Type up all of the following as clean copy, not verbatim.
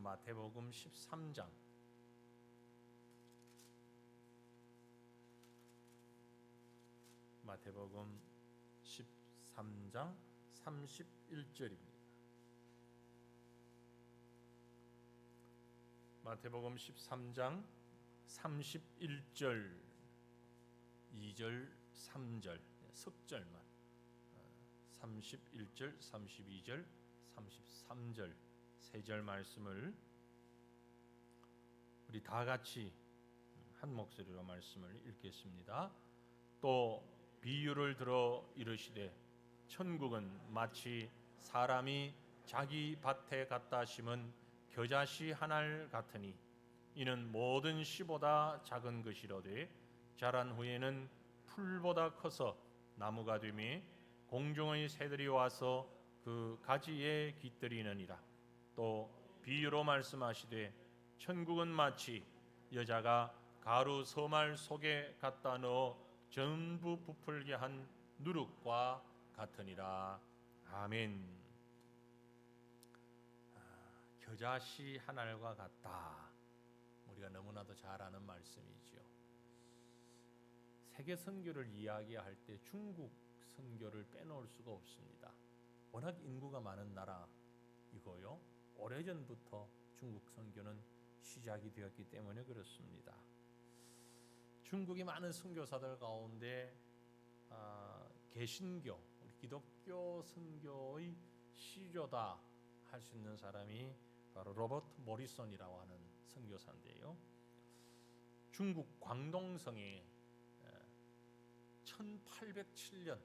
마태복음 13장 마태복음 13장 31절입니다. 마태복음 13장 31절 2절 3절 석절만 31절 32절 33절 세 절 말씀을 우리 다 같이 한 목소리로 말씀을 읽겠습니다. 또 비유를 들어 이르시되 천국은 마치 사람이 자기 밭에 갖다 심은 겨자씨 한 알 같으니 이는 모든 씨보다 작은 것이로되 자란 후에는 풀보다 커서 나무가 되며 공중의 새들이 와서 그 가지에 깃들이느니라. 또 비유로 말씀하시되 천국은 마치 여자가 가루 서말 속에 갖다 넣어 전부 부풀게 한 누룩과 같으니라. 아멘. 겨자씨 한 알과 같다. 우리가 너무나도 잘 아는 말씀이지요. 세계 선교를 이야기할 때 중국 선교를 빼놓을 수가 없습니다. 워낙 인구가 많은 나라이고요. 오래전부터 중국 선교는 시작이 되었기 때문에 그렇습니다. 중국의 많은 선교사들 가운데 개신교, 우리 기독교 선교의 시조다 할 수 있는 사람이 바로 로버트 모리손이라고 하는 선교사인데요. 중국 광동성에 1807년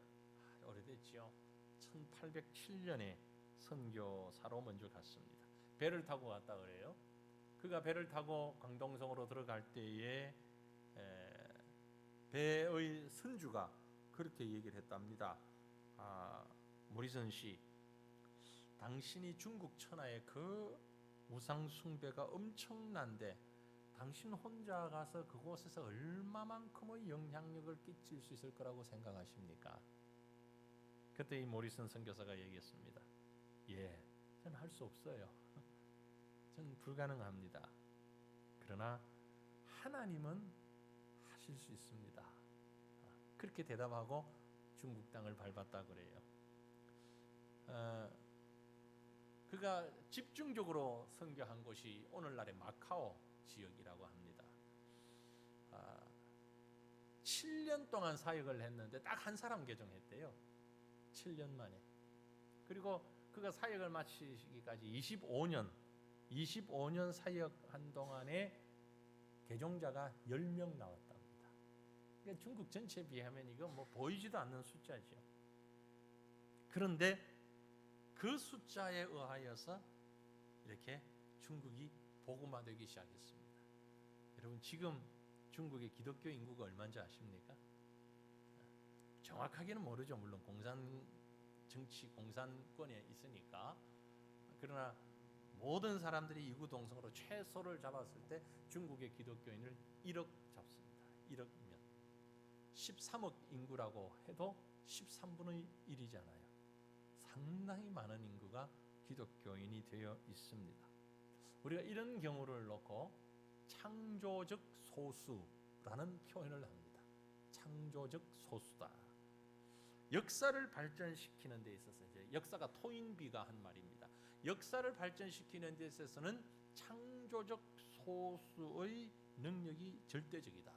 오래됐지요. 1807년에 선교사로 먼저 갔습니다. 배를 타고 갔다 그래요. 그가 배를 타고 광동성으로 들어갈 때에 배의 선주가 그렇게 얘기를 했답니다. 모리슨 씨, 당신이 중국 천하의 그 우상 숭배가 엄청난데 당신 혼자 가서 그곳에서 얼마만큼의 영향력을 끼칠 수 있을 거라고 생각하십니까? 그때 이 모리슨 선교사가 얘기했습니다. 저는 할 수 없어요. 저는 불가능합니다. 그러나 하나님은 하실 수 있습니다. 그렇게 대답하고 중국 땅을 밟았다 그래요. 그가 집중적으로 선교한 곳이 오늘날의 마카오 지역이라고 합니다. 7년 동안 사역을 했는데 딱 한 사람 개종했대요. 7년 만에. 그리고 그가 사역을 마치기까지 25년 사역한 동안에 개종자가 10명 나왔답니다. 그러니까 중국 전체에 비하면 이거 뭐 보이지도 않는 숫자죠. 그런데 그 숫자에 의하여서 이렇게 중국이 복음화되기 시작했습니다. 여러분 지금 중국의 기독교 인구가 얼마인지 아십니까? 정확하게는 모르죠. 물론 공산권에 있으니까. 그러나 모든 사람들이 이구동성으로 최소를 잡았을 때 중국의 기독교인을 1억 잡습니다. 1억이면 13억 인구라고 해도 13분의 1이잖아요. 상당히 많은 인구가 기독교인이 되어 있습니다. 우리가 이런 경우를 놓고 창조적 소수라는 표현을 합니다. 창조적 소수다. 역사를 발전시키는 데 있어서 이제 역사가 토인비가 한 말입니다. 역사를 발전시키는 데 있어서는 창조적 소수의 능력이 절대적이다.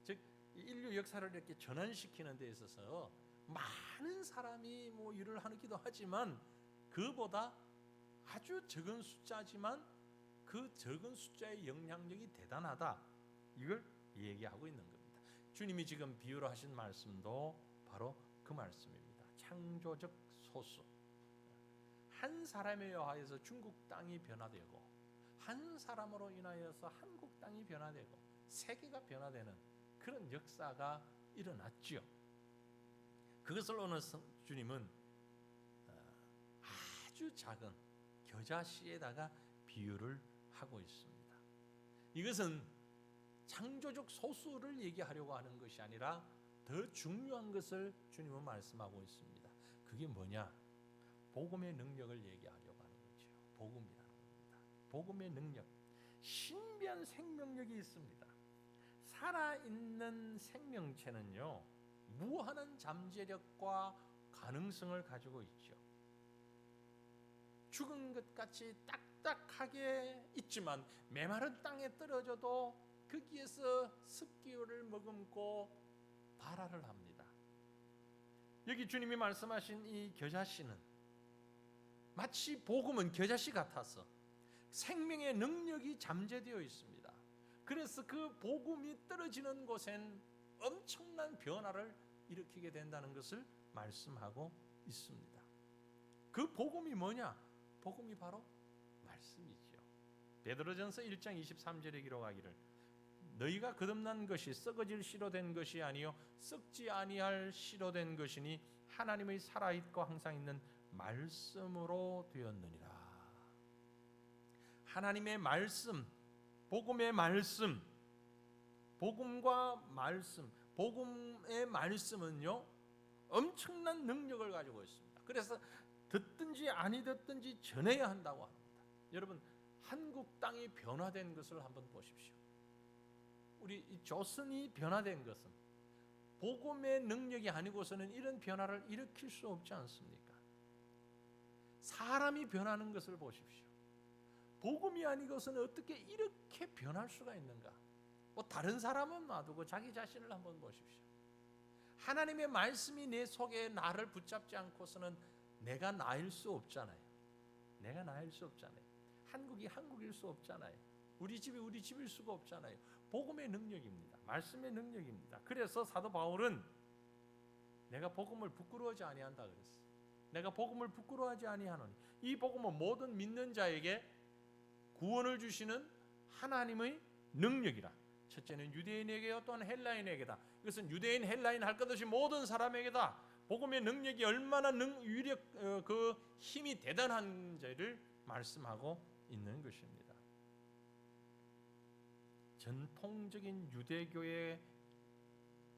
즉 인류 역사를 이렇게 전환시키는 데 있어서 많은 사람이 일을 하기도 하지만 그보다 아주 적은 숫자지만 그 적은 숫자의 영향력이 대단하다. 이걸 얘기하고 있는 겁니다. 주님이 지금 비유로 하신 말씀도 바로 그 말씀입니다. 창조적 소수. 한 사람에 의하여서 중국 땅이 변화되고 한 사람으로 인하여서 한국 땅이 변화되고 세계가 변화되는 그런 역사가 일어났지요. 그것을 오늘 주님은 아주 작은 겨자씨에다가 비유를 하고 있습니다. 이것은 창조적 소수를 얘기하려고 하는 것이 아니라 더 중요한 것을 주님은 말씀하고 있습니다. 그게 뭐냐? 복음의 능력을 얘기하려고 하는 거죠. 복음이라는 겁니다. 복음의 능력, 신비한 생명력이 있습니다. 살아있는 생명체는요, 무한한 잠재력과 가능성을 가지고 있죠. 죽은 것 같이 딱딱하게 있지만 메마른 땅에 떨어져도 거기에서 습기를 머금고 발화를 합니다. 여기 주님이 말씀하신 이 겨자씨는 마치 복음은 겨자씨 같아서 생명의 능력이 잠재되어 있습니다. 그래서 그 복음이 떨어지는 곳엔 엄청난 변화를 일으키게 된다는 것을 말씀하고 있습니다. 그 복음이 뭐냐? 복음이 바로 말씀이죠. 베드로전서 1장 23절에 기록하기를 너희가 거듭난 것이 썩어질 씨로 된 것이 아니요 썩지 아니할 씨로 된 것이니 하나님의 살아있고 항상 있는 말씀으로 되었느니라. 하나님의 말씀, 복음의 말씀, 복음과 말씀, 복음의 말씀은요 엄청난 능력을 가지고 있습니다. 그래서 듣든지 아니 듣든지 전해야 한다고 합니다. 여러분, 한국 땅이 변화된 것을 한번 보십시오. 우리 이 조선이 변화된 것은 복음의 능력이 아니고서는 이런 변화를 일으킬 수 없지 않습니까? 사람이 변하는 것을 보십시오. 복음이 아니고서는 어떻게 이렇게 변할 수가 있는가? 뭐 다른 사람은 놔두고 자기 자신을 한번 보십시오. 하나님의 말씀이 내 속에 나를 붙잡지 않고서는 내가 나일 수 없잖아요. 내가 나일 수 없잖아요. 한국이 한국일 수 없잖아요. 우리 집이 우리 집일 수가 없잖아요. 복음의 능력입니다. 말씀의 능력입니다. 그래서 사도 바울은 내가 복음을 부끄러워하지 아니한다 그랬어요. 내가 복음을 부끄러워하지 아니하노니 이 복음은 모든 믿는 자에게 구원을 주시는 하나님의 능력이라. 첫째는 유대인에게요 또한 헬라인에게다. 이것은 유대인 헬라인 할 것 없이 모든 사람에게다. 복음의 능력이 얼마나 그 힘이 대단한지를 말씀하고 있는 것입니다. 전통적인 유대교에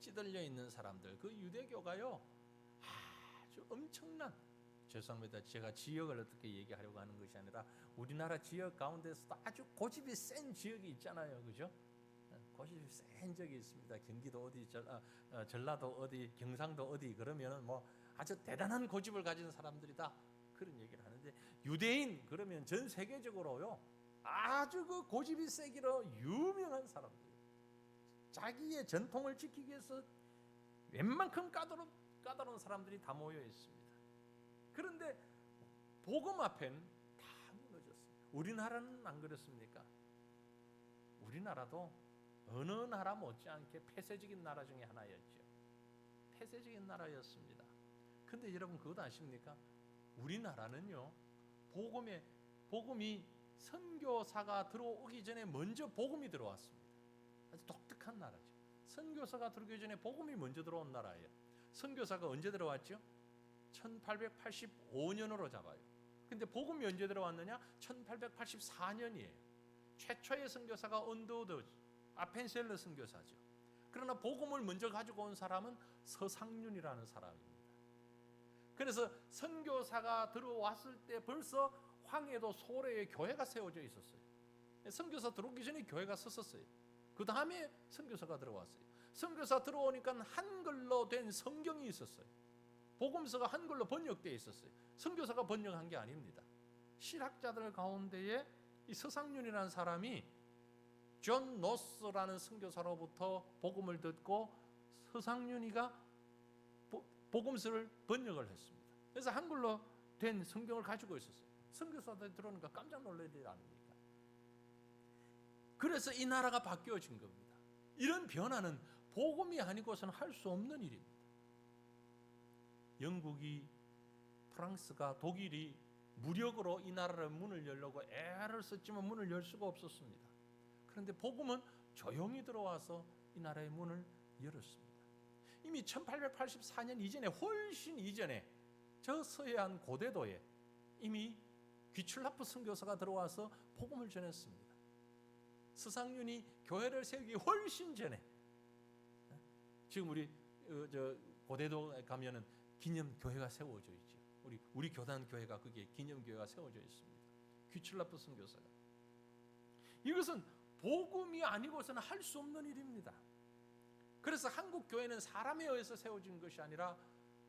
찌들려 있는 사람들, 그 유대교가요 아주 엄청난, 죄송합니다. 제가 지역을 어떻게 얘기하려고 하는 것이 아니라 우리나라 지역 가운데서도 아주 고집이 센 지역이 있잖아요, 그죠? 고집이 센 적이 있습니다. 경기도 어디, 전라도 어디, 경상도 어디 그러면은 뭐 아주 대단한 고집을 가진 사람들이다 그런 얘기를 하는데, 유대인 그러면 전 세계적으로요 아주 그 고집이 세기로 유명한 사람들, 자기의 전통을 지키기 위해서 웬만큼 까다로운 사람들이 다 모여 있습니다. 그런데 복음 앞엔 다 무너졌습니다. 우리나라는 안 그렇습니까? 우리나라도 어느 나라 못지않게 폐쇄적인 나라 중에 하나였죠. 폐쇄적인 나라였습니다. 근데 여러분 그것 아십니까? 우리나라는요 복음이 선교사가 들어오기 전에 먼저 복음이 들어왔습니다. 아주 독특한 나라죠. 선교사가 들어오기 전에 복음이 먼저 들어온 나라예요. 선교사가 언제 들어왔죠? 1885년으로 잡아요. 근데 복음이 언제 들어왔느냐? 1884년이에요. 최초의 선교사가 언더우드 아펜셀러 선교사죠. 그러나 복음을 먼저 가지고 온 사람은 서상륜이라는 사람입니다. 그래서 선교사가 들어왔을 때 벌써 황해도 소래에 교회가 세워져 있었어요. 선교사 들어오기 전에 교회가 섰었어요. 그 다음에 선교사가 들어왔어요. 선교사 들어오니까 한글로 된 성경이 있었어요. 복음서가 한글로 번역되어 있었어요. 선교사가 번역한 게 아닙니다. 실학자들 가운데에 이 서상륜이라는 사람이 존 노스라는 선교사로부터 복음을 듣고 서상륜이가 복음서를 번역을 했습니다. 그래서 한글로 된 성경을 가지고 있었어요. 선교사들이 들어오니까 깜짝 놀랄 일 아닙니까? 그래서 이 나라가 바뀌어진 겁니다. 이런 변화는 복음이 아니고서는 할 수 없는 일입니다. 영국이, 프랑스가, 독일이 무력으로 이 나라를 문을 열려고 애를 썼지만 문을 열 수가 없었습니다. 그런데 복음은 조용히 들어와서 이 나라의 문을 열었습니다. 이미 1884년 이전에, 훨씬 이전에 저 서해안 고대도에 이미 귀출라프 선교사가 들어와서 복음을 전했습니다. 서상륜이 교회를 세우기 훨씬 전에, 지금 우리 고대도에 가면은 기념 교회가 세워져 있죠. 우리 교단 교회가 거기에 기념 교회가 세워져 있습니다. 귀출라프 선교사가. 이것은 복음이 아니고서는 할 수 없는 일입니다. 그래서 한국 교회는 사람에 의해서 세워진 것이 아니라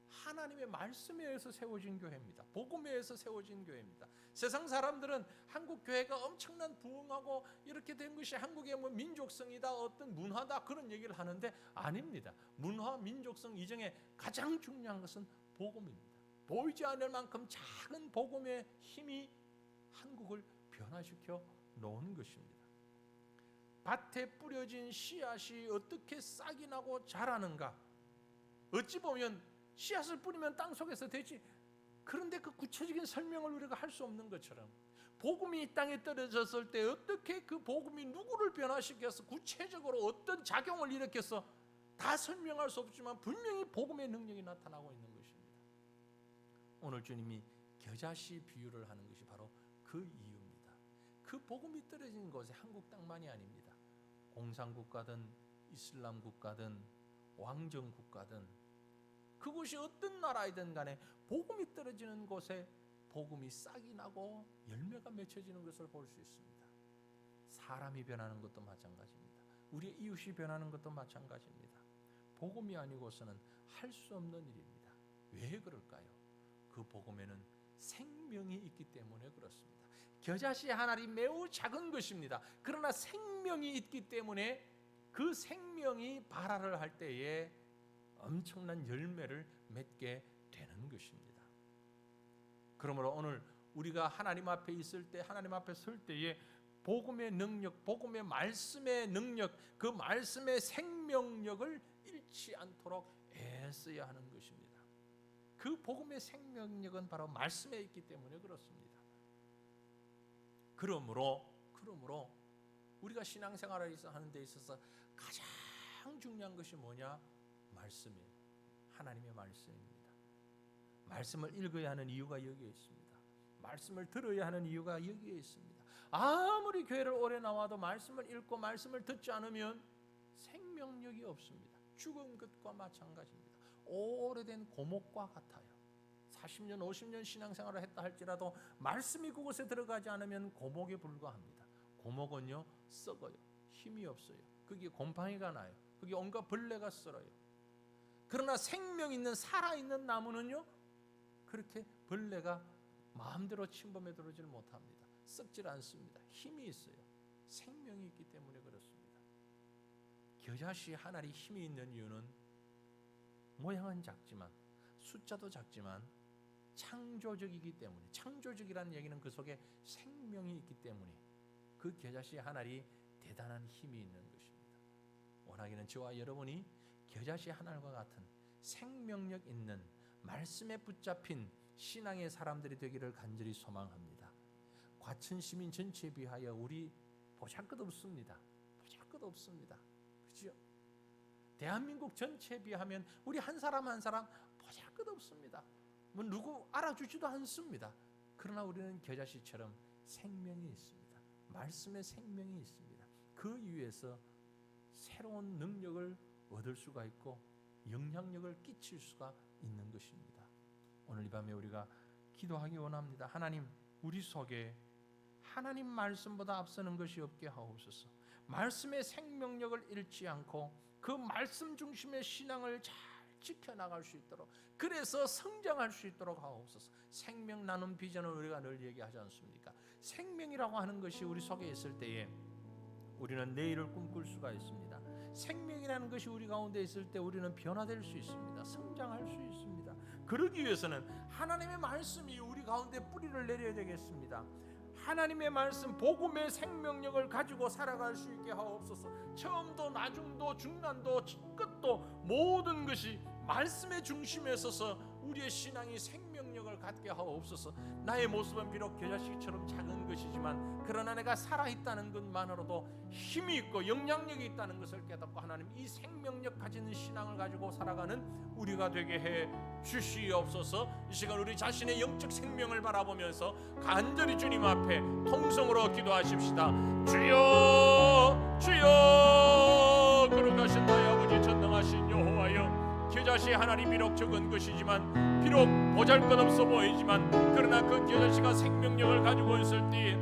하나님의 말씀에 의해서 세워진 교회입니다. 복음에 의해서 세워진 교회입니다. 세상 사람들은 한국 교회가 엄청난 부흥하고 이렇게 된 것이 한국의 뭐 민족성이다, 어떤 문화다, 그런 얘기를 하는데 아닙니다. 문화, 민족성 이전에 가장 중요한 것은 복음입니다. 보이지 않을 만큼 작은 복음의 힘이 한국을 변화시켜 놓은 것입니다. 밭에 뿌려진 씨앗이 어떻게 싹이 나고 자라는가? 어찌 보면 씨앗을 뿌리면 땅 속에서 되지. 그런데 그 구체적인 설명을 우리가 할 수 없는 것처럼 복음이 이 땅에 떨어졌을 때 어떻게 그 복음이 누구를 변화시켜서 구체적으로 어떤 작용을 일으켜서 다 설명할 수 없지만 분명히 복음의 능력이 나타나고 있는 것입니다. 오늘 주님이 겨자씨 비유를 하는 것이 바로 그 이유입니다. 그 복음이 떨어진 곳에 한국 땅만이 아닙니다. 공산국가든 이슬람 국가든 왕정 국가든 그곳이 어떤 나라이든 간에 복음이 떨어지는 곳에 복음이 싹이 나고 열매가 맺혀지는 것을 볼 수 있습니다. 사람이 변하는 것도 마찬가지입니다. 우리의 이웃이 변하는 것도 마찬가지입니다. 복음이 아니고서는 할 수 없는 일입니다. 왜 그럴까요? 그 복음에는 생명이 있기 때문에 그렇습니다. 겨자씨 한 알이 매우 작은 것입니다. 그러나 생명이 있기 때문에 그 생명이 발화를 할 때에 엄청난 열매를 맺게 되는 것입니다. 그러므로 오늘 우리가 하나님 앞에 있을 때, 하나님 앞에 설 때에 복음의 능력, 복음의 말씀의 능력, 그 말씀의 생명력을 잃지 않도록 애써야 하는 것입니다. 그 복음의 생명력은 바로 말씀에 있기 때문에 그렇습니다. 그러므로 우리가 신앙생활을 하는 데 있어서 가장 중요한 것이 뭐냐? 말씀이에요. 하나님의 말씀입니다. 말씀을 읽어야 하는 이유가 여기에 있습니다. 말씀을 들어야 하는 이유가 여기에 있습니다. 아무리 교회를 오래 나와도 말씀을 읽고 말씀을 듣지 않으면 생명력이 없습니다. 죽은 것과 마찬가지입니다. 오래된 고목과 같아요. 40년, 50년 신앙생활을 했다 할지라도 말씀이 그곳에 들어가지 않으면 고목에 불과합니다. 고목은요 썩어요. 힘이 없어요. 거기에 곰팡이가 나요. 거기에 온갖 벌레가 썰어요. 그러나 생명 있는 살아있는 나무는요 그렇게 벌레가 마음대로 침범해 들어오질 못합니다. 썩질 않습니다. 힘이 있어요. 생명이 있기 때문에 그렇습니다. 겨자씨 한 알이 힘이 있는 이유는 모양은 작지만 숫자도 작지만 창조적이기 때문에, 창조적이라는 얘기는 그 속에 생명이 있기 때문에 그 겨자씨 한 알이 대단한 힘이 있는 것입니다. 원하기는 저와 여러분이 겨자씨 한 알과 같은 생명력 있는 말씀에 붙잡힌 신앙의 사람들이 되기를 간절히 소망합니다. 과천 시민 전체에 비하여 우리 보잘것없습니다. 보잘것없습니다. 그죠? 대한민국 전체에 비하면 우리 한 사람 한 사람 보잘것없습니다. 뭐 누구 알아주지도 않습니다. 그러나 우리는 겨자씨처럼 생명이 있습니다. 말씀에 생명이 있습니다. 그 위에서 새로운 능력을 얻을 수가 있고 영향력을 끼칠 수가 있는 것입니다. 오늘 이 밤에 우리가 기도하기 원합니다. 하나님, 우리 속에 하나님 말씀보다 앞서는 것이 없게 하옵소서. 말씀의 생명력을 잃지 않고 그 말씀 중심의 신앙을 잘 지켜나갈 수 있도록, 그래서 성장할 수 있도록 하옵소서. 생명 나눔 비전을 우리가 늘 얘기하지 않습니까? 생명이라고 하는 것이 우리 속에 있을 때에 우리는 내일을 꿈꿀 수가 있습니다. 생명이라는 것이 우리 가운데 있을 때 우리는 변화될 수 있습니다. 성장할 수 있습니다. 그러기 위해서는 하나님의 말씀이 우리 가운데 뿌리를 내려야 되겠습니다. 하나님의 말씀, 복음의 생명력을 가지고 살아갈 수 있게 하옵소서. 처음도 나중도 중간도 끝도 모든 것이 말씀의 중심에 서서 우리의 신앙이 생명력을 갖게 하옵소서. 나의 모습은 비록 겨자씨처럼 작은 것이지만 그러나 내가 살아있다는 것만으로도 힘이 있고 영향력이 있다는 것을 깨닫고 하나님 이 생명력 가진 신앙을 가지고 살아가는 우리가 되게 해 주시옵소서. 이 시간 우리 자신의 영적 생명을 바라보면서 간절히 주님 앞에 통성으로 기도하십시다. 주여 주여, 거룩하신 나의 아버지 전능하신 여호와여, 겨자씨 하나님 비록 적은 것이지만, 비록 보잘것없어 보이지만, 그러나 그 겨자씨가 생명력을 가지고 있을 때에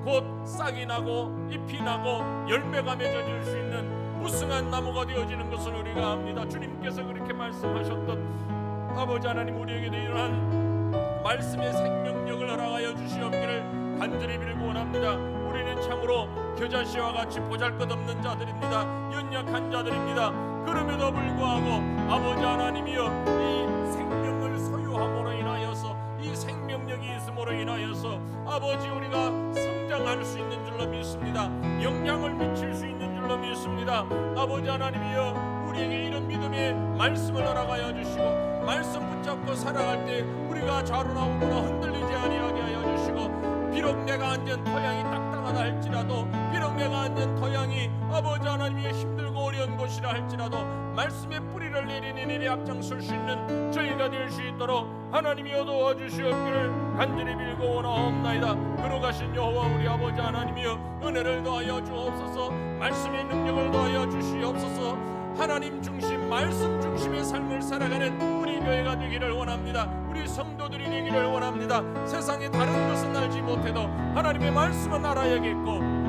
곧 싹이 나고 잎이 나고 열매가 맺어질 수 있는 무성한 나무가 되어지는 것을 우리가 압니다. 주님께서 그렇게 말씀하셨던 아버지 하나님, 우리에게도 이러한 말씀의 생명력을 허락하여 주시옵기를 간절히 빌고 원합니다. 우리는 참으로 겨자씨와 같이 보잘것없는 자들입니다. 연약한 자들입니다. 그럼에도 불구하고 아버지 하나님이여, 이 생명을 소유함으로 인하여서, 이 생명력이 있음으로 인하여서 아버지 우리가 성장할 수 있는 줄로 믿습니다. 영향을 미칠 수 있는 줄로 믿습니다. 아버지 하나님이여, 우리에게 이런 믿음의 말씀을 허락하여 주시고, 말씀 붙잡고 살아갈 때 우리가 좌로나 우로나 흔들리지 아니하게 하여 주시고, 비록 내가 앉은 토양이 딱딱하다 할지라도, 비록 내가 앉은 토양이 아버지 하나님이 힘들고 어려운 곳이라 할지라도 말씀의 뿌리를 내리는 일에 앞장설 수 있는 저희가 될 수 있도록 하나님이여 도와주시옵기를 간절히 빌고 원하옵나이다. 걸어가신 여호와 우리 아버지 하나님이여, 은혜를 더하여 주옵소서. 말씀의 능력을 더하여 주시옵소서. 하나님 중심, 말씀 중심의 삶을 살아가는 우리 교회가 되기를 원합니다. 우리 성도들이 되기를 원합니다. 세상에 다른 것은 알지 못해도 하나님의 말씀은 알아야겠고,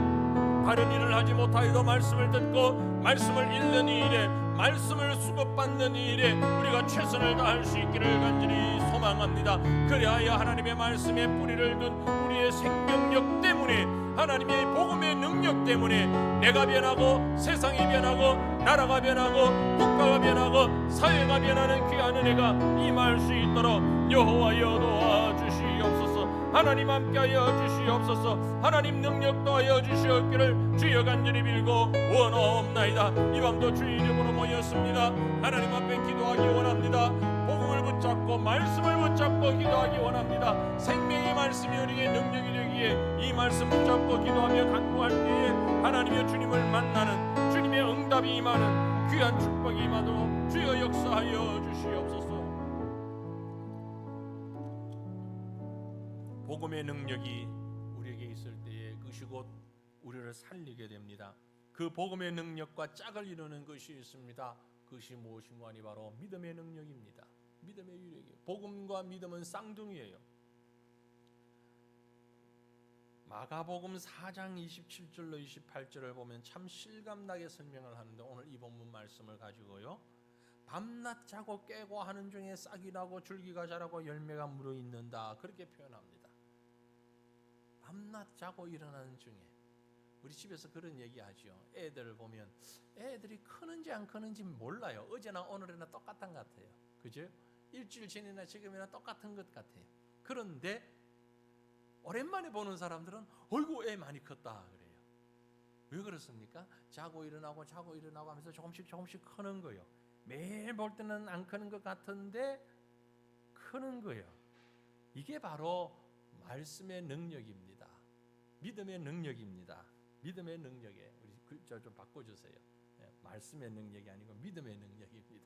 다른 일을 하지 못하여도 말씀을 듣고 말씀을 읽는 이 일에, 말씀을 수급받는 이 일에 우리가 최선을 다할 수 있기를 간절히 소망합니다. 그리하여 하나님의 말씀에 뿌리를 둔 우리의 생명력 때문에, 하나님의 복음의 능력 때문에 내가 변하고 세상이 변하고 나라가 변하고 국가가 변하고 사회가 변하는 귀한 은혜가 임할 수 있도록 여호와여 도와주시옵소서. 하나님 함께하여 주시옵소서. 하나님 능력 더하여 주시옵기를 주여 간절히 빌고 원하옵나이다. 이 밤도 주의 이름으로 모였습니다. 하나님 앞에 기도하기 원합니다. 복음을 붙잡고 말씀을 붙잡고 기도하기 원합니다. 생명의 말씀이 우리에게 능력이 되기에 이 말씀 붙잡고 기도하며 간구할 때에 하나님의 주님을 만나는, 주님의 응답이 임하는 귀한 축복이 임하도록 주여 역사하여 주시옵소서. 복음의 능력이 우리에게 있을 때에 그것이 곧 우리를 살리게 됩니다. 그 복음의 능력과 짝을 이루는 것이 있습니다. 그것이 무엇인가 하니 바로 믿음의 능력입니다. 믿음의 유력이에요. 복음과 믿음은 쌍둥이에요. 마가복음 4장 27절로 28절을 보면 참 실감나게 설명을 하는데, 오늘 이 본문 말씀을 가지고요, 밤낮 자고 깨고 하는 중에 싹이 나고 줄기가 자라고 열매가 묻어있는다, 그렇게 표현합니다. 밤낮 자고 일어나는 중에, 우리 집에서 그런 얘기하죠. 애들을 보면 애들이 크는지 안 크는지 몰라요. 어제나 오늘이나 똑같은 것 같아요. 그죠? 일주일 전이나 지금이나 똑같은 것 같아요. 그런데 오랜만에 보는 사람들은 어이구 애 많이 컸다 그래요. 왜 그렇습니까? 자고 일어나고 하면서 조금씩 크는 거예요. 매일 볼 때는 안 크는 것 같은데 크는 거예요. 이게 바로 말씀의 능력입니다. 믿음의 능력입니다. 믿음의 능력에, 우리 글자 좀 바꿔주세요. 말씀의 능력이 아니고 믿음의 능력입니다.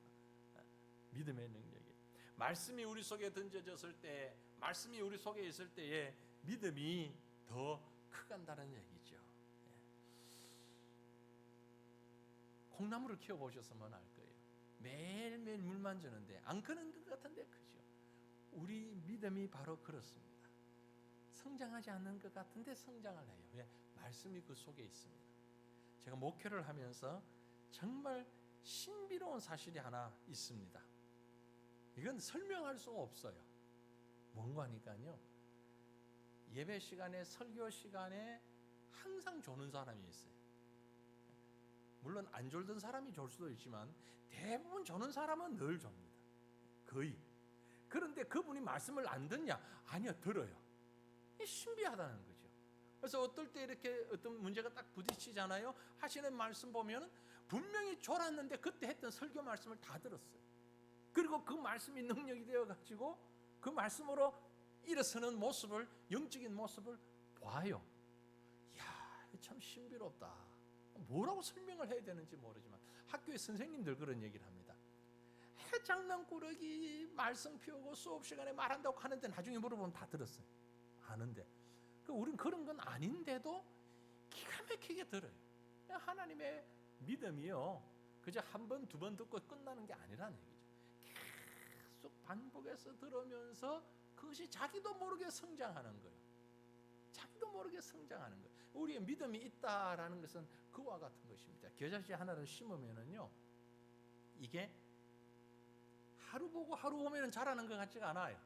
믿음의 능력이, 말씀이 우리 속에 던져졌을 때, 말씀이 우리 속에 있을 때에 믿음이 더 크간다는 얘기죠. 콩나물을 키워보셨으면 알 거예요. 매일매일 물만 주는데 안 크는 것 같은데 크죠. 우리 믿음이 바로 그렇습니다. 성장하지 않는 것 같은데 성장을 해요. 왜? 말씀이 그 속에 있습니다. 제가 목회를 하면서 정말 신비로운 사실이 하나 있습니다. 이건 설명할 수가 없어요. 뭔가 하니까요, 예배 시간에, 설교 시간에 항상 조는 사람이 있어요. 물론 안 졸던 사람이 졸 수도 있지만 대부분 조는 사람은 늘 좁니다. 거의. 그런데 그분이 말씀을 안 듣냐? 아니요, 들어요. 신비하다는 거죠. 그래서 어떨 때 이렇게 어떤 문제가 딱 부딪히잖아요. 하시는 말씀 보면 분명히 졸았는데 그때 했던 설교 말씀을 다 들었어요. 그리고 그 말씀이 능력이 되어가지고 그 말씀으로 일어서는 모습을, 영적인 모습을 봐요. 이야, 참 신비롭다. 뭐라고 설명을 해야 되는지 모르지만 학교에 선생님들 그런 얘기를 합니다. 장난꾸러기 말씀 피우고 수업 시간에 말한다고 하는데 나중에 물어보면 다 들었어요. 아는데. 우리는 그런 건 아닌데도 기가 막히게 들어요. 하나님의 믿음이요, 그저 한 번, 두 번 듣고 끝나는 게 아니라는 얘기죠. 계속 반복해서 들으면서 그것이 자기도 모르게 성장하는 거예요. 자기도 자기도 모르게 성장하는 거예요. 우리의 믿음이 있다라는 것은 그와 같은 것입니다. 겨자씨 하나를 심으면은요, 이게 하루 보고 하루 보면은 자라는 것 같지가 않아요.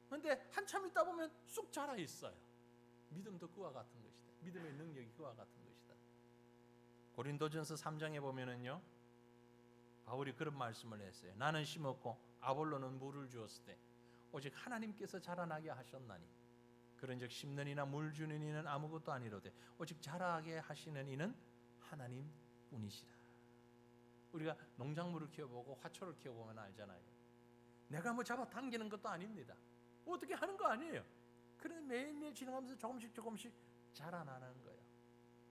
그런데 한참 있다 보면 쑥 자라 있어요. 믿음도 그와 같은 것이다. 믿음의 능력이 그와 같은 것이다. 고린도전서 3장에 보면은요, 바울이 그런 말씀을 했어요. 나는 심었고 아볼로는 물을 주었을 때 오직 하나님께서 자라나게 하셨나니 그런즉 심는 이나 물 주는 이는 아무것도 아니로되 오직 자라게 하시는 이는 하나님뿐이시라. 우리가 농작물을 키워보고 화초를 키워보면 알잖아요. 내가 뭐 잡아당기는 것도 아닙니다. 어떻게 하는 거 아니에요. 그런데 매일매일 지나가면서 조금씩 자라나는 거예요.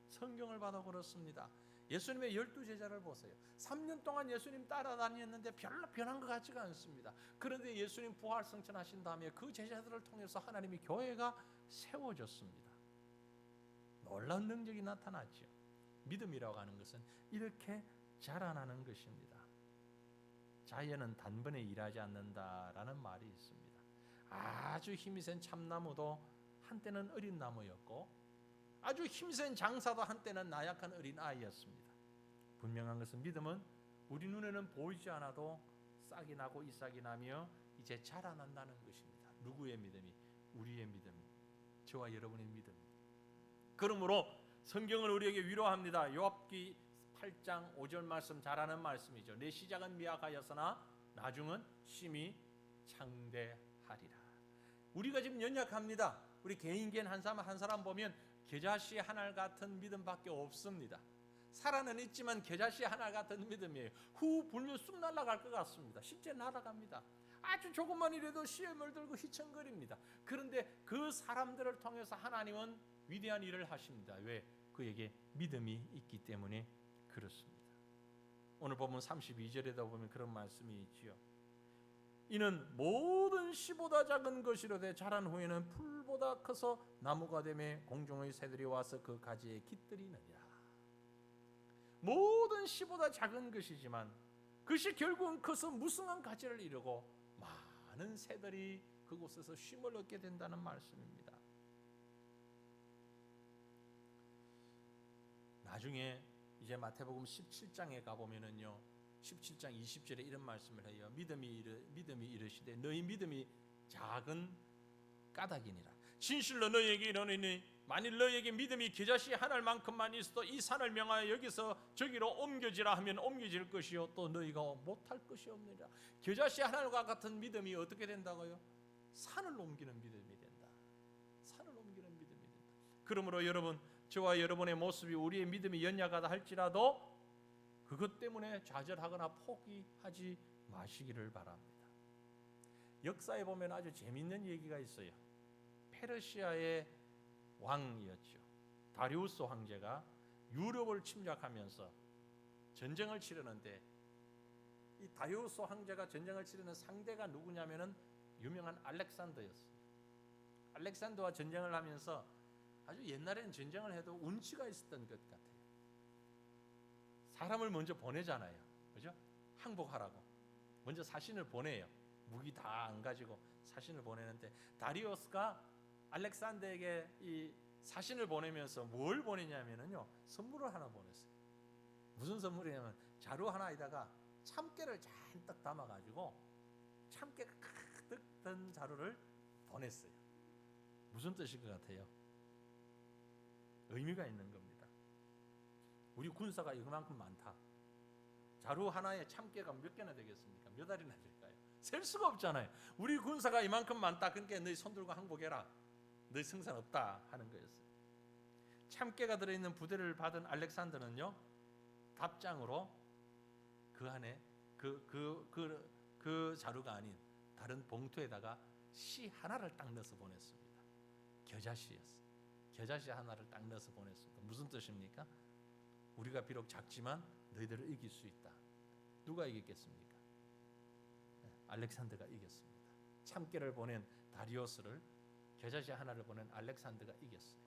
성경을 봐도 그렇습니다. 예수님의 12제자를 보세요. 3년 동안 예수님 따라다녔는데 별로 변한 것 같지가 않습니다. 그런데 예수님 부활 승천하신 다음에 그 제자들을 통해서 하나님의 교회가 세워졌습니다. 놀라운 능력이 나타났죠. 믿음이라고 하는 것은 이렇게 자라나는 것입니다. 자연은 단번에 일하지 않는다라는 말이 있습니다. 아주 힘이 센 참나무도 한때는 어린 나무였고 아주 힘센 장사도 한때는 나약한 어린 아이였습니다. 분명한 것은 믿음은 우리 눈에는 보이지 않아도 싹이 나고 잎싹이 나며 이제 자라난다는 것입니다. 누구의 믿음이? 우리의 믿음, 저와 여러분의 믿음. 그러므로 성경은 우리에게 위로합니다. 요압기 8장 5절 말씀 잘 아는 말씀이죠. 내 시작은 미약하였으나 나중은 심히 창대하리라. 우리가 지금 연약합니다. 우리 개인 한 사람 보면 겨자씨 하나 같은 믿음밖에 없습니다. 살아는 있지만 겨자씨 하나 같은 믿음이에요. 후 불면 쑥 날아갈 것 같습니다. 실제 날아갑니다. 아주 조금만 이라도 시험을 들고 휘청거립니다. 그런데 그 사람들을 통해서 하나님은 위대한 일을 하십니다. 왜? 그에게 믿음이 있기 때문에 그렇습니다. 오늘 보면 32절에다 보면 그런 말씀이 있지요. 이는 모든 씨보다 작은 것이로되 자란 후에는 풀보다 커서 나무가 되매 공중의 새들이 와서 그 가지에 깃들이느니라. 모든 씨보다 작은 것이지만 그것이 결국은 커서 무성한 가지를 이루고 많은 새들이 그곳에서 쉼을 얻게 된다는 말씀입니다. 나중에 이제 마태복음 17장에 가보면은요, 17장 20절에 이런 말씀을 해요. 믿음이 이르시되 너희 믿음이 작은 까닭이니라. 진실로 너희에게 이르노니 만일 너희에게 믿음이 겨자씨 하늘만큼만 있어도 이 산을 명하여 여기서 저기로 옮겨지라 하면 옮겨질 것이요 또 너희가 못할 것이 없느니라. 겨자씨 하늘과 같은 믿음이 어떻게 된다고요? 산을 옮기는 믿음이 된다. 산을 옮기는 믿음이 된다. 그러므로 여러분, 저와 여러분의 모습이 우리의 믿음이 연약하다 할지라도 그것 때문에 좌절하거나 포기하지 마시기를 바랍니다. 역사에 보면 아주 재미있는 얘기가 있어요. 페르시아의 왕이었죠. 다리우스 황제가 유럽을 침략하면서 전쟁을 치르는데 이 다리우스 황제가 전쟁을 치르는 상대가 누구냐면은 유명한 알렉산더였어요. 알렉산더와 전쟁을 하면서 아주 옛날에는 전쟁을 해도 운치가 있었던 것 같아요. 사람을 먼저 보내잖아요. 그죠? 항복하라고. 먼저 사신을 보내요. 무기 다 안 가지고 사신을 보내는데 다리우스가 알렉산더에게 이 사신을 보내면서 뭘 보내냐면요. 선물을 하나 보냈어요. 무슨 선물이냐면 자루 하나에다가 참깨를 잔뜩 담아 가지고 참깨가 가득 든 자루를 보냈어요. 무슨 뜻일 것 같아요? 의미가 있는 겁니다. 우리 군사가 이만큼 많다. 자루 하나에 참깨가 몇 개나 되겠습니까? 몇 알이나 될까요? 셀 수가 없잖아요. 우리 군사가 이만큼 많다. 그러니까 너희 손 들고 항복해라. 너희 승산 없다 하는 거였어요. 참깨가 들어있는 부대를 받은 알렉산더는요, 답장으로 그 안에 그 자루가 아닌 다른 봉투에다가 시 하나를 딱 넣어서 보냈습니다. 겨자씨였어요. 겨자씨 하나를 딱 넣어서 보냈습니다. 무슨 뜻입니까? 우리가 비록 작지만 너희들을 이길 수 있다. 누가 이겼겠습니까? 알렉산더가 이겼습니다. 참깨를 보낸 다리우스를, 겨자씨 하나를 보낸 알렉산더가 이겼어요.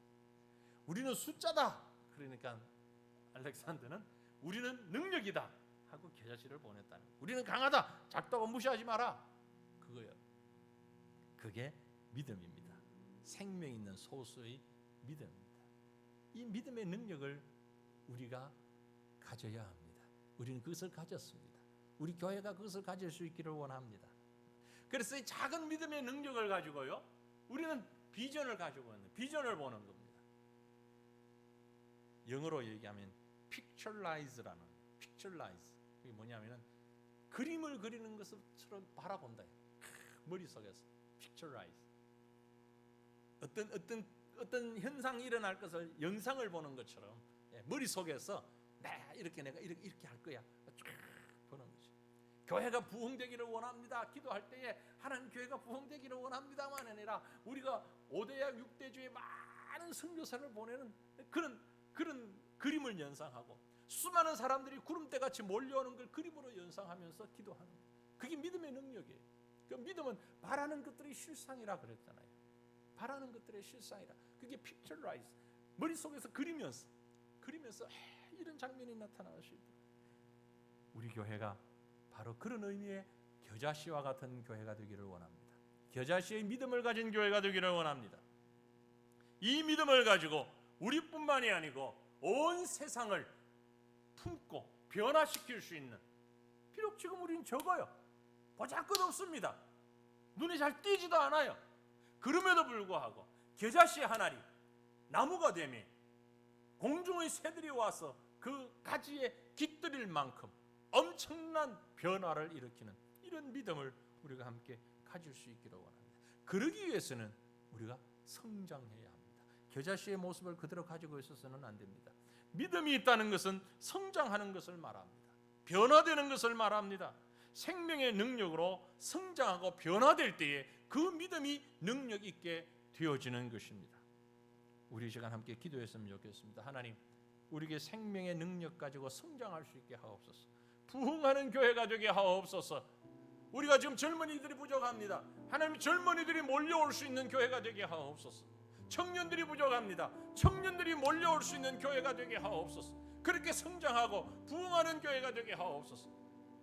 우리는 숫자다. 그러니까 알렉산더는 우리는 능력이다 하고 겨자씨를 보냈다는 거예요. 우리는 강하다. 작다고 무시하지 마라. 그거예요. 그게 믿음입니다. 생명 있는 소수의 믿음입니다. 이 믿음의 능력을 우리가 가져야 합니다. 우리는 그것을 가졌습니다. 우리 교회가 그것을 가질 수 있기를 원합니다. 그래서 이 작은 믿음의 능력을 가지고요, 우리는 비전을 가지고 있는, 비전을 보는 겁니다. 영어로 얘기하면 picture라는, 그게 뭐냐면은 그림을 그리는 것처럼 바라본다. 머릿속에서 pictureize. 어떤 현상이 일어날 것을 영상을 보는 것처럼 머릿속에서 내가 이렇게 할 거야 쭉 보는 거죠. 교회가 부흥되기를 원합니다. 기도할 때에 하나님 교회가 부흥되기를 원합니다만 아니라 우리가 5대야 6대주에 많은 선교사를 보내는 그런 그림을 연상하고 수많은 사람들이 구름대같이 몰려오는 걸 그림으로 연상하면서 기도하는 거예요. 그게 믿음의 능력이에요. 그 믿음은 바라는 것들의 실상이라 그랬잖아요. 바라는 것들의 실상이라. 그게 pictureize. 머릿속에서 그리면서 이런 장면이 나타날 수 있다. 우리 교회가 바로 그런 의미의 겨자씨와 같은 교회가 되기를 원합니다. 겨자씨의 믿음을 가진 교회가 되기를 원합니다. 이 믿음을 가지고 우리뿐만이 아니고 온 세상을 품고 변화시킬 수 있는, 비록 지금 우리는 적어요. 보잘것없습니다. 눈에 잘 띄지도 않아요. 그럼에도 불구하고 겨자씨 하나리 나무가 되며 공중의 새들이 와서 그 가지에 깃들일 만큼 엄청난 변화를 일으키는 이런 믿음을 우리가 함께 가질 수 있기를 원합니다. 그러기 위해서는 우리가 성장해야 합니다. 겨자씨의 모습을 그대로 가지고 있어서는 안 됩니다. 믿음이 있다는 것은 성장하는 것을 말합니다. 변화되는 것을 말합니다. 생명의 능력으로 성장하고 변화될 때에 그 믿음이 능력 있게 되어지는 것입니다. 우리 시간 함께 기도했으면 좋겠습니다. 하나님, 우리에게 생명의 능력 가지고 성장할 수 있게 하옵소서. 부흥하는 교회가 되게 하옵소서. 우리가 지금 젊은이들이 부족합니다. 하나님, 젊은이들이 몰려올 수 있는 교회가 되게 하옵소서. 청년들이 부족합니다. 청년들이 몰려올 수 있는 교회가 되게 하옵소서. 그렇게 성장하고 부흥하는 교회가 되게 하옵소서.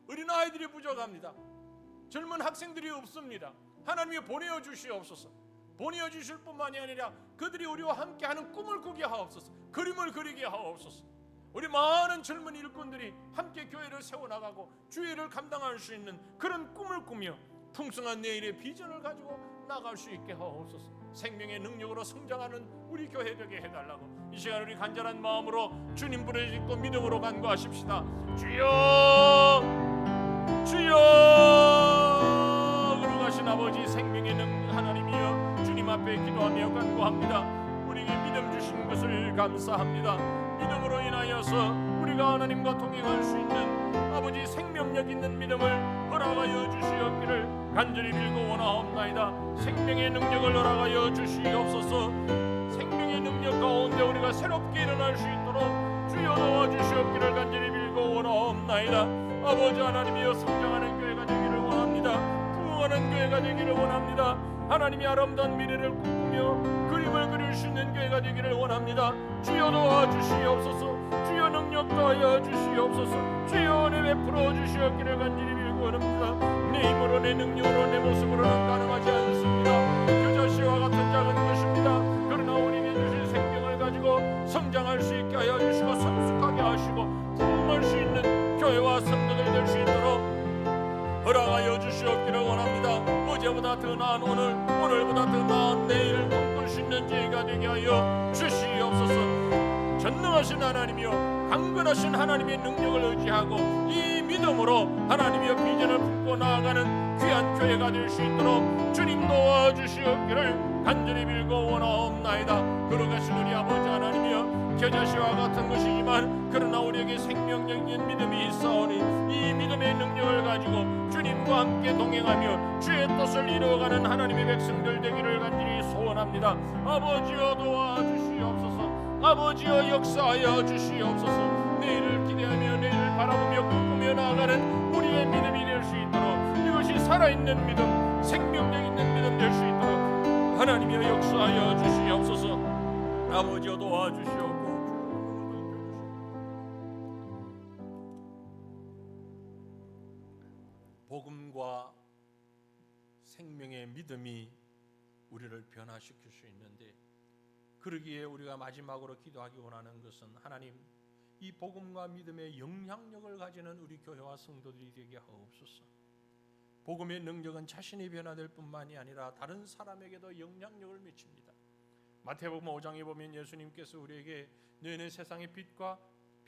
어린아이들이 부족합니다. 젊은 학생들이 없습니다. 하나님이 보내어 주시옵소서. 보내어 주실 뿐만이 아니라 그들이 우리와 함께하는 꿈을 꾸게 하옵소서. 그림을 그리게 하옵소서. 우리 많은 젊은 일꾼들이 함께 교회를 세워나가고 주의를 감당할 수 있는 그런 꿈을 꾸며 풍성한 내일의 비전을 가지고 나갈 수 있게 하옵소서. 생명의 능력으로 성장하는 우리 교회 되게 해달라고 이 시간 우리 간절한 마음으로 주님 부르짖고 믿음으로 간구하십시다. 주여, 주여, 거룩하신 아버지, 생명의 능력 하나님이여, 주님 앞에 기도하며 간구합니다. 우리에게 믿음 주신 것을 감사합니다. 믿음으로 인하여서 우리가 하나님과 동행할 수 있는 아버지 생명력 있는 믿음을 허락하여 주시옵기를 간절히 빌고 원하옵나이다. 생명의 능력을 허락하여 주시옵소서. 생명의 능력 가운데 우리가 새롭게 일어날 수 있도록 주여 도와주시옵기를 간절히 빌고 원하옵나이다. 아버지 하나님이여, 성장하는 교회가 되기를 원합니다. 부흥하는 교회가 되기를 원합니다. 하나님이 아름다운 미래를 꿈꾸며 그림을 그릴 수 있는 교회가 되기를 원합니다. 주여 도와주시옵소서. 주여 능력 더하여 주시옵소서. 주여 은혜 베풀어 주시옵기를 간절히 빌고 원합니다. 내 힘으로 내 능력으로 내 모습으로는 가능하지 않습니다. 겨자씨와 같은 작은 것입니다. 그러나 우리에게 주신 생명을 가지고 성장할 수 있게 하여 주시고 성숙하게 하시고 부흥할 수 있는 교회와 성도들 될 수 있도록 허락하여 주시옵기를 원합니다. 어제보다 더 나은 오늘, 오늘보다 더 나은 내일을 꿈꿀 수 있는 저희가 되게 하여 주시옵소서. 전능하신 하나님이여, 강건하신 하나님의 능력을 의지하고 이 믿음으로 하나님이여 비전을 품고 나아가는 귀한 교회가 될 수 있도록 주님 도와주시옵기를 간절히 빌고 원하옵나이다. 거룩하신 우리 아버지 하나님이여, 겨자씨와 같은 것이지만 그러나 우리에게 생명력인 믿음이 있사오니 이 믿음의 능력을 가지고 주님과 함께 동행하며 주의 뜻을 이루어가는 하나님의 백성들 되기를 간절히 소원합니다. 아버지여 도와주시옵소서. 아버지여 역사하여 주시옵소서. 내일을 기대하며 내일을 바라보며 꿈꾸며 나아가는 우리의 믿음이 될 수 있도록, 이것이 살아있는 믿음, 생명력 있는 믿음 될 수 있도록 하나님이여 역사하여 주시옵소서. 아버지여 도와주시옵고 복음과 생명의 믿음이 우리를 변화시킬 수 있는데 그러기에 우리가 마지막으로 기도하기 원하는 것은 하나님, 이 복음과 믿음의 영향력을 가지는 우리 교회와 성도들이 되게 하옵소서. 복음의 능력은 자신이 변화될 뿐만이 아니라 다른 사람에게도 영향력을 미칩니다. 마태복음 5장에 보면 예수님께서 우리에게 너희는 세상의 빛과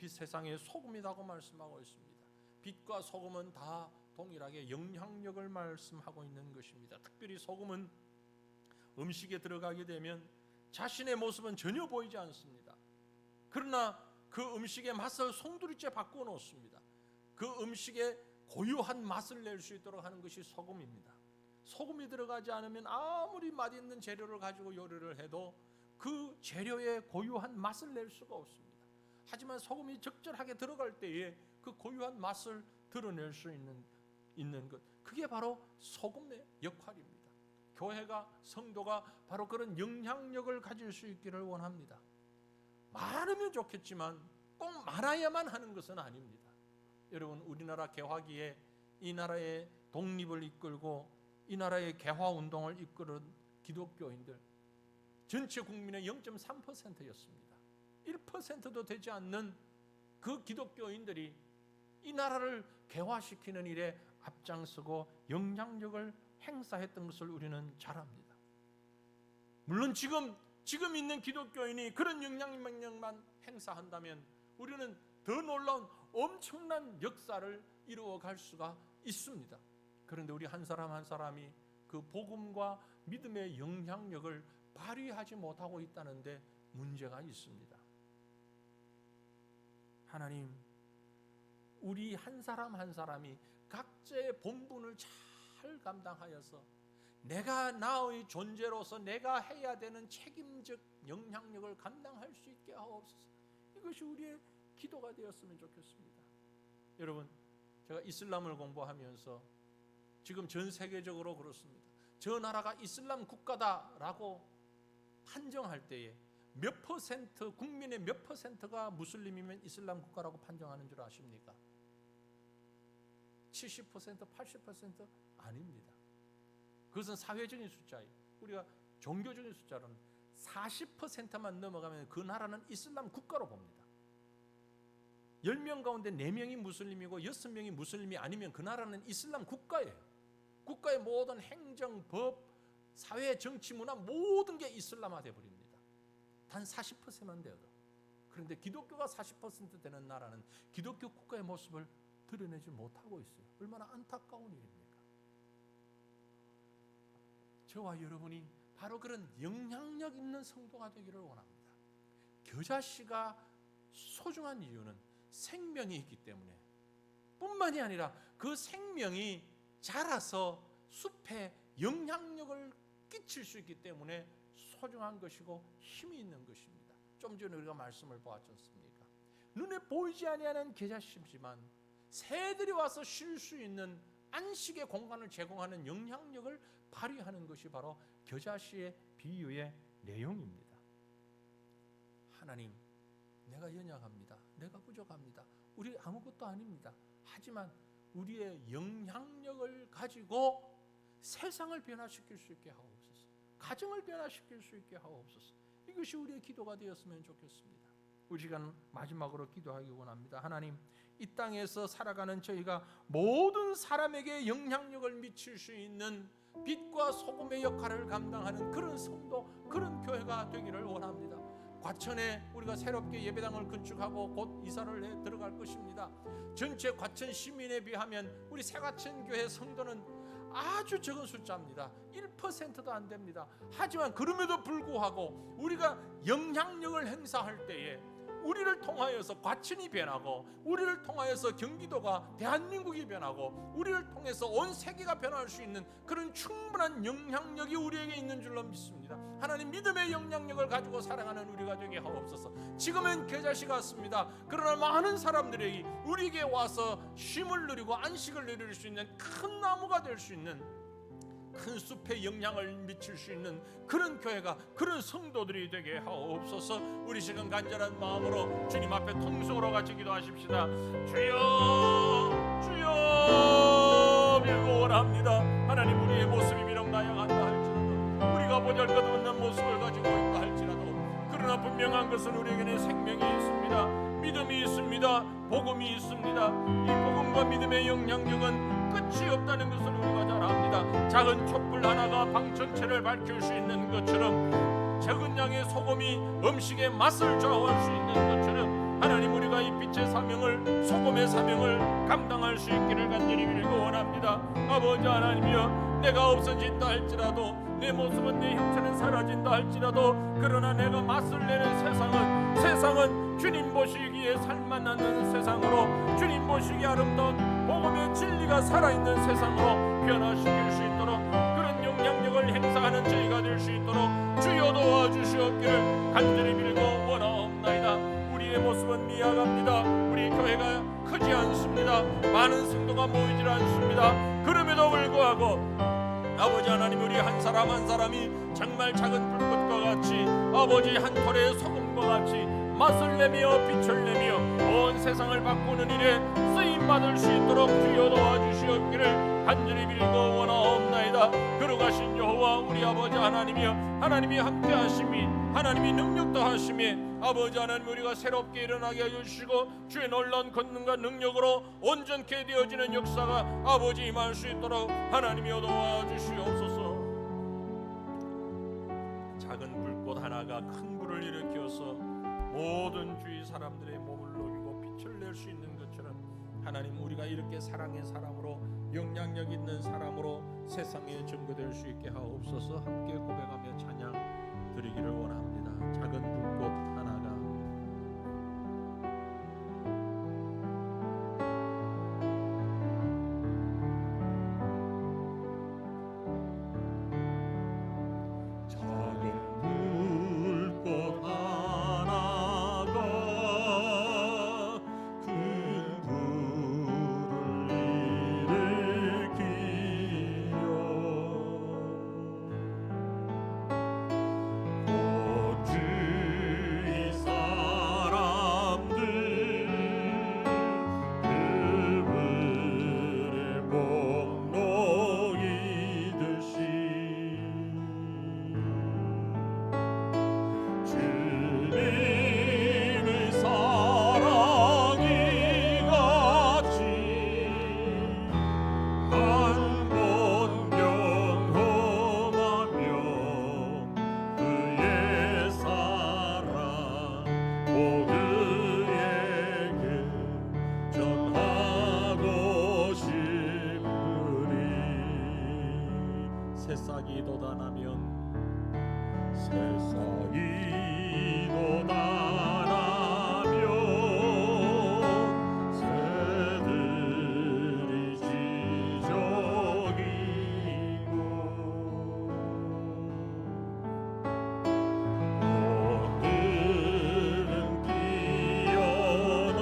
세상의 소금이라고 말씀하고 있습니다. 빛과 소금은 다 동일하게 영향력을 말씀하고 있는 것입니다. 특별히 소금은 음식에 들어가게 되면 자신의 모습은 전혀 보이지 않습니다. 그러나 그 음식의 맛을 송두리째 바꾸어 놓습니다. 그 음식의 고유한 맛을 낼 수 있도록 하는 것이 소금입니다. 소금이 들어가지 않으면 아무리 맛있는 재료를 가지고 요리를 해도 그 재료의 고유한 맛을 낼 수가 없습니다. 하지만 소금이 적절하게 들어갈 때에 그 고유한 맛을 드러낼 수 있는 것, 그게 바로 소금의 역할입니다. 교회가, 성도가 바로 그런 영향력을 가질 수 있기를 원합니다. 많으면 좋겠지만 꼭 많아야만 하는 것은 아닙니다. 여러분, 우리나라 개화기에 이 나라의 독립을 이끌고 이 나라의 개화운동을 이끌은 기독교인들 전체 국민의 0.3%였습니다. 1%도 되지 않는 그 기독교인들이 이 나라를 개화시키는 일에 앞장서고 영향력을 행사했던 것을 우리는 잘 압니다. 물론 지금 있는 기독교인이 그런 영향력만 행사한다면 우리는 더 놀라운 엄청난 역사를 이루어갈 수가 있습니다. 그런데 우리 한 사람 한 사람이 그 복음과 믿음의 영향력을 발휘하지 못하고 있다는데 문제가 있습니다. 하나님, 우리 한 사람 한 사람이 각자의 본분을 잘 감당하여서 내가 나의 존재로서 내가 해야 되는 책임적 영향력을 감당할 수 있게 하옵소서. 이것이 우리의 기도가 되었으면 좋겠습니다. 여러분, 제가 이슬람을 공부하면서 지금 전 세계적으로 그렇습니다. 저 나라가 이슬람 국가다라고 판정할 때에 몇 퍼센트, 국민의 몇 퍼센트가 무슬림이면 이슬람 국가라고 판정하는 줄 아십니까? 70%, 80% 아닙니다. 그것은 사회적인 숫자예요. 우리가 종교적인 숫자로는 40%만 넘어가면 그 나라는 이슬람 국가로 봅니다. 10명 가운데 4명이 무슬림이고 6명이 무슬림이 아니면 그 나라는 이슬람 국가예요. 국가의 모든 행정, 법, 사회, 정치, 문화 모든 게 이슬람화 되어버립니다. 단 40%만 되어도. 그런데 기독교가 40% 되는 나라는 기독교 국가의 모습을 드러내지 못하고 있어요. 얼마나 안타까운 일입니까? 저와 여러분이 바로 그런 영향력 있는 성도가 되기를 원합니다. 겨자씨가 소중한 이유는 생명이 있기 때문에 뿐만이 아니라 그 생명이 자라서 숲에 영향력을 끼칠 수 있기 때문에 소중한 것이고 힘이 있는 것입니다. 좀 전에 우리가 말씀을 보았지 않습니까? 눈에 보이지 아니하는 겨자씨지만 새들이 와서 쉴 수 있는 안식의 공간을 제공하는 영향력을 발휘하는 것이 바로 겨자씨의 비유의 내용입니다. 하나님, 내가 연약합니다. 내가 부족합니다. 우리 아무것도 아닙니다. 하지만 우리의 영향력을 가지고 세상을 변화시킬 수 있게 하옵소서. 가정을 변화시킬 수 있게 하옵소서. 이것이 우리의 기도가 되었으면 좋겠습니다. 우리 시간 마지막으로 기도하기 원합니다. 하나님, 이 땅에서 살아가는 저희가 모든 사람에게 영향력을 미칠 수 있는 빛과 소금의 역할을 감당하는 그런 성도, 그런 교회가 되기를 원합니다. 과천에 우리가 새롭게 예배당을 건축하고 곧 이사를 해 들어갈 것입니다. 전체 과천 시민에 비하면 우리 새과천 교회 성도는 아주 적은 숫자입니다. 1%도 안 됩니다. 하지만 그럼에도 불구하고 우리가 영향력을 행사할 때에 우리를 통하여서 과천이 변하고 우리를 통하여서 경기도가, 대한민국이 변하고 우리를 통해서 온 세계가 변할 수 있는 그런 충분한 영향력이 우리에게 있는 줄로 믿습니다. 하나님, 믿음의 영향력을 가지고 살아가는 우리가 되게 하옵소서. 지금은 겨자씨 같습니다. 그러나 많은 사람들이 우리에게 와서 쉼을 누리고 안식을 누릴 수 있는 큰 나무가 될 수 있는, 큰 숲에 영향을 미칠 수 있는 그런 교회가, 그런 성도들이 되게 하옵소서. 우리 지금 간절한 마음으로 주님 앞에 통성으로 같이 기도하십시다. 주여, 주여, 빌고 원합니다. 하나님, 우리의 모습이 비록 나약하다 할지라도, 우리가 보잘것없는 모습을 가지고 있다 할지라도, 그러나 분명한 것은 우리에게는 생명이 있습니다. 믿음이 있습니다. 복음이 있습니다. 이 복음과 믿음의 영향력은 끝이 없다는 것을 우리가 잘 압니다. 작은 촛불 하나가 방 전체를 밝힐 수 있는 것처럼, 적은 양의 소금이 음식의 맛을 좌우할 수 있는 것처럼, 하나님, 우리가 이 빛의 사명을, 소금의 사명을 감당할 수 있기를 간절히 빌고 원합니다. 아버지 하나님이여, 내가 없어진다 할지라도, 내 모습은, 내 형체는 사라진다 할지라도, 그러나 내가 맛을 내는 세상은 주님 보시기에 살만나는 세상으로, 주님 보시기에 아름다운 복음의 진리가 살아있는 세상으로 변화시킬 수 있도록, 그런 영향력을 행사하는 저희가 될 수 있도록 주여 도와주시옵기를 간절히 빌고 원하옵나이다. 우리의 모습은 미약합니다. 우리 교회가 크지 않습니다. 많은 성도가 모이질 않습니다. 그럼에도 불구하고 아버지 하나님, 우리 한 사람 한 사람이 정말 작은 불꽃과 같이, 아버지 한 톨의 소금과 같이 맛을 내며 빛을 내며 온 세상을 바꾸는 일에 쓰임받을 수 있도록 주여 도와주시옵기를 간절히 빌고 원하옵나이다. 걸어가신 여호와 우리 아버지 하나님이여, 하나님이 함께 하심이, 하나님이 능력도 하심이, 아버지 하나님, 우리가 새롭게 일어나게 해주시고 주의 놀라운 권능과 능력으로 온전케 되어지는 역사가 아버지 임할 수 있도록 하나님이여 도와주시옵소서. 작은 불꽃 하나가 큰 불을 일으켜서 모든 주위 사람들의 몸을 녹이고 빛을 낼 수 있는 것처럼, 하나님, 우리가 이렇게 사랑의 사람으로, 영향력 있는 사람으로 세상에 증거될 수 있게 하옵소서. 함께 고백하며 찬양 드리기를 원합니다. 작은 불꽃 하나가 새싹이 돋아나면, 새싹이 돋아나면 새들이 지저귀고 꽃들은 피어나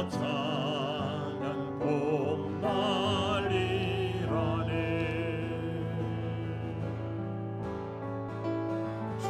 화창한 봄날 주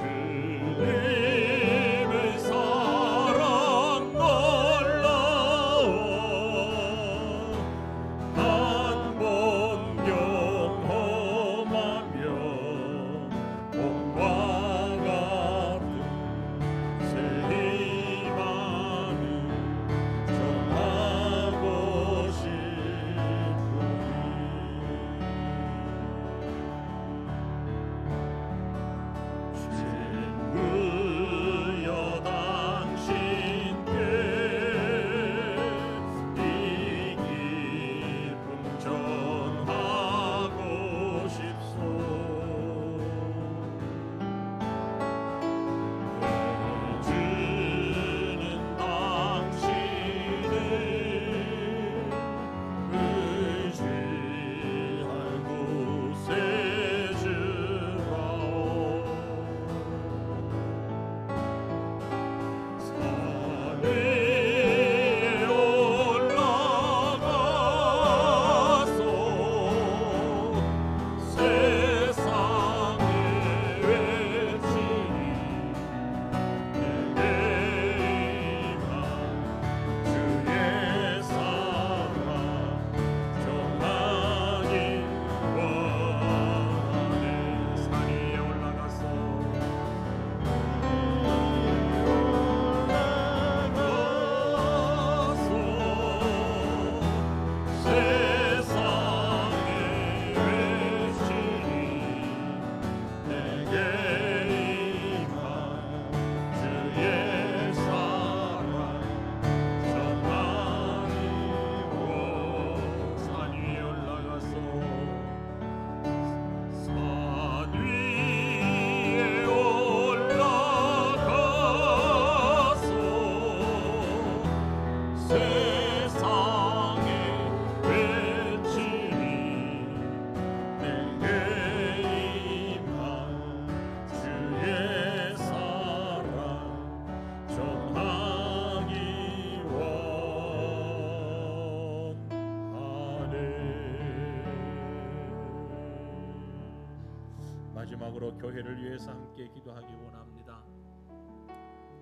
마지막으로 교회를 위해서 함께 기도하기 원합니다.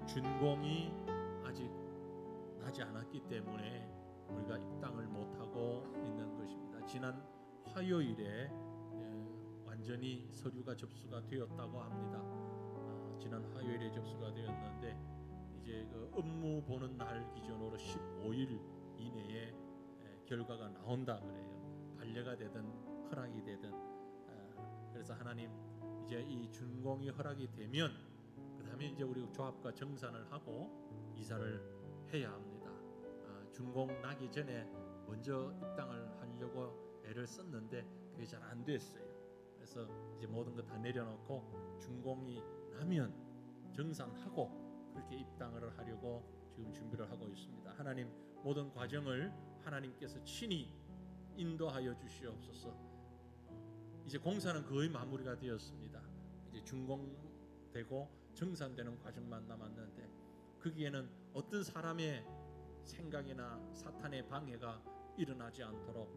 준공이 아직 나지 않았기 때문에 우리가 입당을 못하고 있는 것입니다. 지난 화요일에 완전히 서류가 접수가 되었다고 합니다. 지난 화요일에 접수가 되었는데 이제 그 업무 보는 날 기준으로 15일 이내에 결과가 나온다 그래요. 반려가 되든 허락이 되든. 그래서 하나님 이제 이 준공이 허락이 되면 그 다음에 이제 우리 조합과 정산을 하고 이사를 해야 합니다. 준공 나기 전에 먼저 입당을 하려고 애를 썼는데 그게 잘 안 됐어요. 그래서 이제 모든 거 다 내려놓고 준공이 나면 정산하고 그렇게 입당을 하려고 지금 준비를 하고 있습니다. 하나님 모든 과정을 하나님께서 친히 인도하여 주시옵소서. 이제 공사는 거의 마무리가 되었습니다. 이제 준공되고 정산되는 과정만 남았는데 거기에는 어떤 사람의 생각이나 사탄의 방해가 일어나지 않도록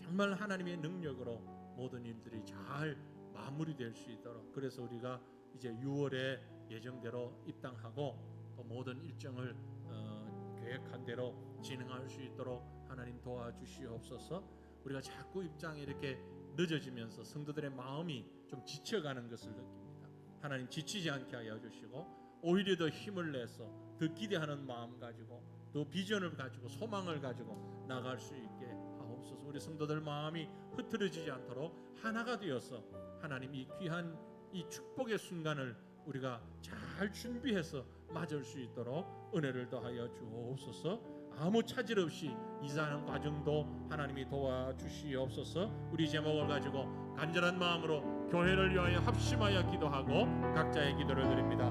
정말 하나님의 능력으로 모든 일들이 잘 마무리될 수 있도록, 그래서 우리가 이제 6월에 예정대로 입당하고 또 모든 일정을 계획한 대로 진행할 수 있도록 하나님 도와주시옵소서. 우리가 자꾸 입장이 이렇게 늦어지면서 성도들의 마음이 좀 지쳐가는 것을 느낍니다. 하나님 지치지 않게 하여 주시고 오히려 더 힘을 내서 더 기대하는 마음 가지고 더 비전을 가지고 소망을 가지고 나갈 수 있게 하옵소서. 우리 성도들 마음이 흐트러지지 않도록 하나가 되어서 하나님 이 귀한 이 축복의 순간을 우리가 잘 준비해서 맞을 수 있도록 은혜를 더하여 주옵소서. 아무 차질 없이 이사하는 과정도 하나님이 도와주시옵소서. 우리 제목을 가지고 간절한 마음으로 교회를 위하여 합심하여 기도하고 각자의 기도를 드립니다.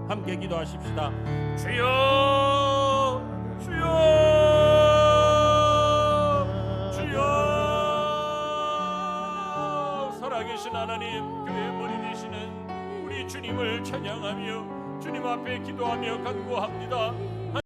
함께 기도하십시다. 주여, 주여, 주여. 살아계신 하나님, 교회 머리 되시는 우리 주님을 찬양하며 주님 앞에 기도하며 간구합니다.